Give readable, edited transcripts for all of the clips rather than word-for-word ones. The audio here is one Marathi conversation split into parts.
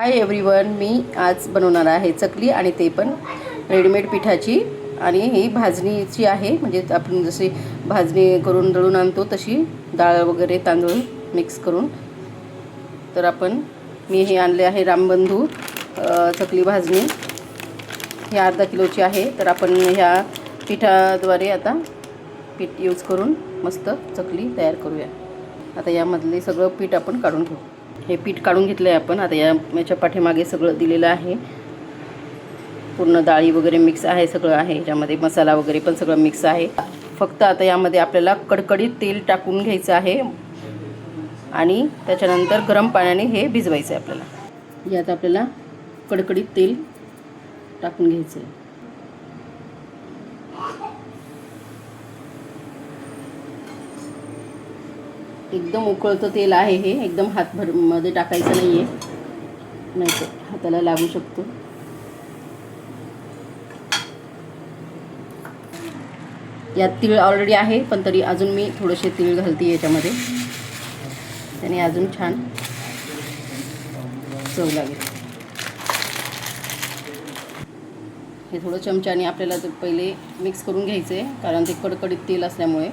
हाय एव्हरीवन, मी आज बनवणार आहे चकली आणि ते पण रेडीमेड पिठाची. आणि ही भाजणीची आहे, म्हणजे आपण जशी भाजणी करून दळून आणतो तशी डाळ वगैरे तांदूळ मिक्स करून. तर मी हे आणले आहे रामबंधू चकली भाजणी. हे अर्धा किलोची आहे. तर आपण ह्या पिठाद्वारे आता पीठ यूज करून मस्त चकली तयार करूया. आता यामधले सगळं पीठ आपण काढून घेऊ. हे पीठ काढून घेतलं आहे आपण. आता याच्या पाठीमागे सगळं दिलेलं आहे, पूर्ण डाळी वगैरे मिक्स आहे, सगळं आहे याच्यामध्ये, मसाला वगैरे पण सगळं मिक्स आहे. फक्त आता यामध्ये आपल्याला कडकडीत तेल टाकून घ्यायचं आहे आणि त्याच्यानंतर गरम पाण्याने हे भिजवायचं आहे आपल्याला. यात आपल्याला कडकडीत तेल टाकून घ्यायचं आहे. एकदम उकळतं तेल आहे हे, एकदम हातभर मध्ये टाकायचं नाही आहे, नाही तर हाताला लागू शकतो. यात तीळ ऑलरेडी आहे, पण तरी अजून मी थोडेसे तीळ घालते याच्यामध्ये, त्याने अजून छान चव लागेल. हे थोडं चमच्याने आपल्याला ते पहिले मिक्स करून घ्यायचं आहे, कारण ते कडकडीत तेल असल्यामुळे.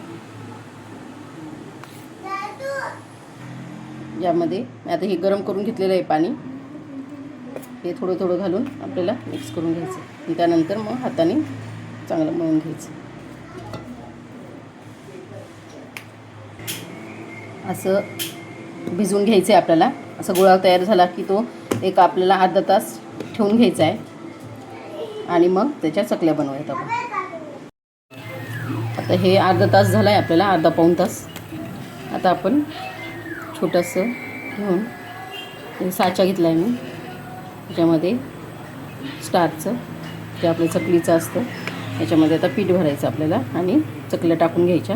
यामध्ये आता हे गरम करून घेतलेलं आहे पाणी, हे थोडं थोडं घालून आपल्याला मिक्स करून घ्यायचं आणि त्यानंतर मग हाताने चांगलं मळून घ्यायचं. असं भिजवून घ्यायचं आहे आपल्याला. असं गोळा तयार झाला की तो एक आपल्याला अर्धा तास ठेवून घ्यायचा आहे आणि मग त्याच्या चकल्या बनवायच्या आपण. आता हे अर्धा तास झाला आहे आपल्याला, अर्धा पाऊण तास. आता आपण छोटंसं घेऊन साचा घेतला आहे मी, त्याच्यामध्ये स्टारचं जे आपलं चकलीचं असतं त्याच्यामध्ये आता पीठ भरायचं आपल्याला आणि चकल्या टाकून घ्यायच्या.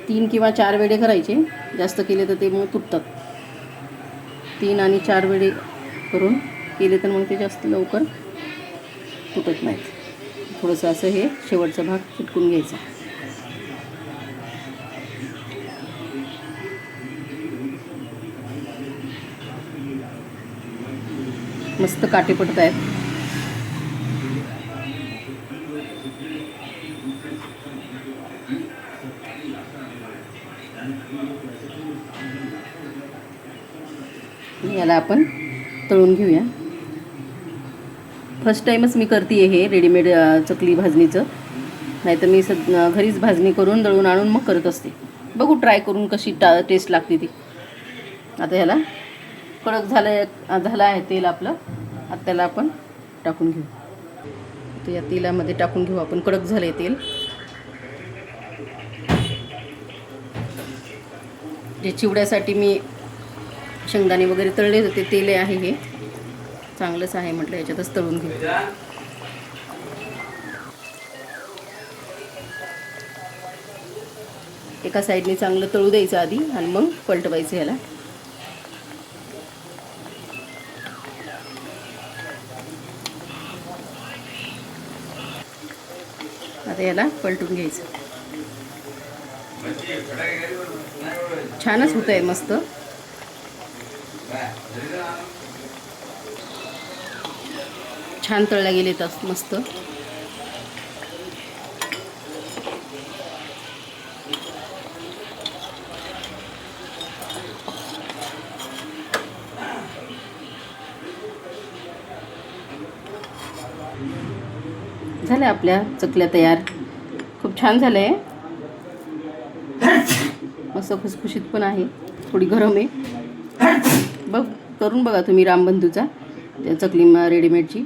तीन किंवा 4 वेळे करायचे, जास्त केले तर ते मग तुटतात. 3 आणि 4 वेळे करून केले तर मग ते जास्त लवकर तुटत नाहीत. थोडंसं असं हे शेवटचा भाग चिटकून घ्यायचा. मस्त काटे पडत आहेत. याला आपण तळून घेऊया. फर्स्ट टाईमच मी करते हे रेडीमेड चकली भाजणीचं, नाहीतर मी घरीच भाजणी करून दळून आणून मग करत असते. बघू ट्राय करून कशी टेस्ट लागते ती. आता ह्याला कडक झालं आहे तेल आपलं. आता त्याला आपण टाकून घेऊ. तर या तेलामध्ये टाकून घेऊ आपण. कडक झालं आहे तेल. जे चिवड्यासाठी मी शेंगदाणे वगैरे तळले होते तेल आहे हे, चांगलंच आहे म्हटलं, याच्यातच तळून घेऊ. एका साईडने चांगलं तळू द्यायचं आधी आणि मग पलटवायचं ह्याला. आता याला पलटून घ्यायचं. छानच होत आहे, मस्त. छान तळल्या गेले तर मस्त. झाल्या आपल्या चकल्या तयार. खूप छान झालं आहे, मस्त खुसखुशीत पण आहे. थोडी गरम आहे. करून बघा तुम्ही रामबंधूचा चकली रेडीमेडची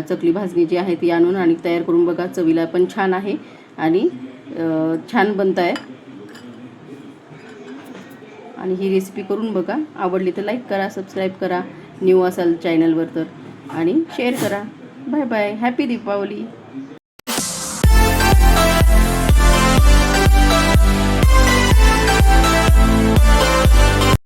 चकली भाजणी जी आहे ती आणून आणि तयार करून बघा. चवीला पण छान आहे आणि छान बनत आहे. आणि ही रेसिपी करून बघा. आवडली तर लाईक करा, सबस्क्राईब करा न्यू असाल चॅनलवर तर, आणि शेअर करा. Bye bye. हॅपी दीपावली.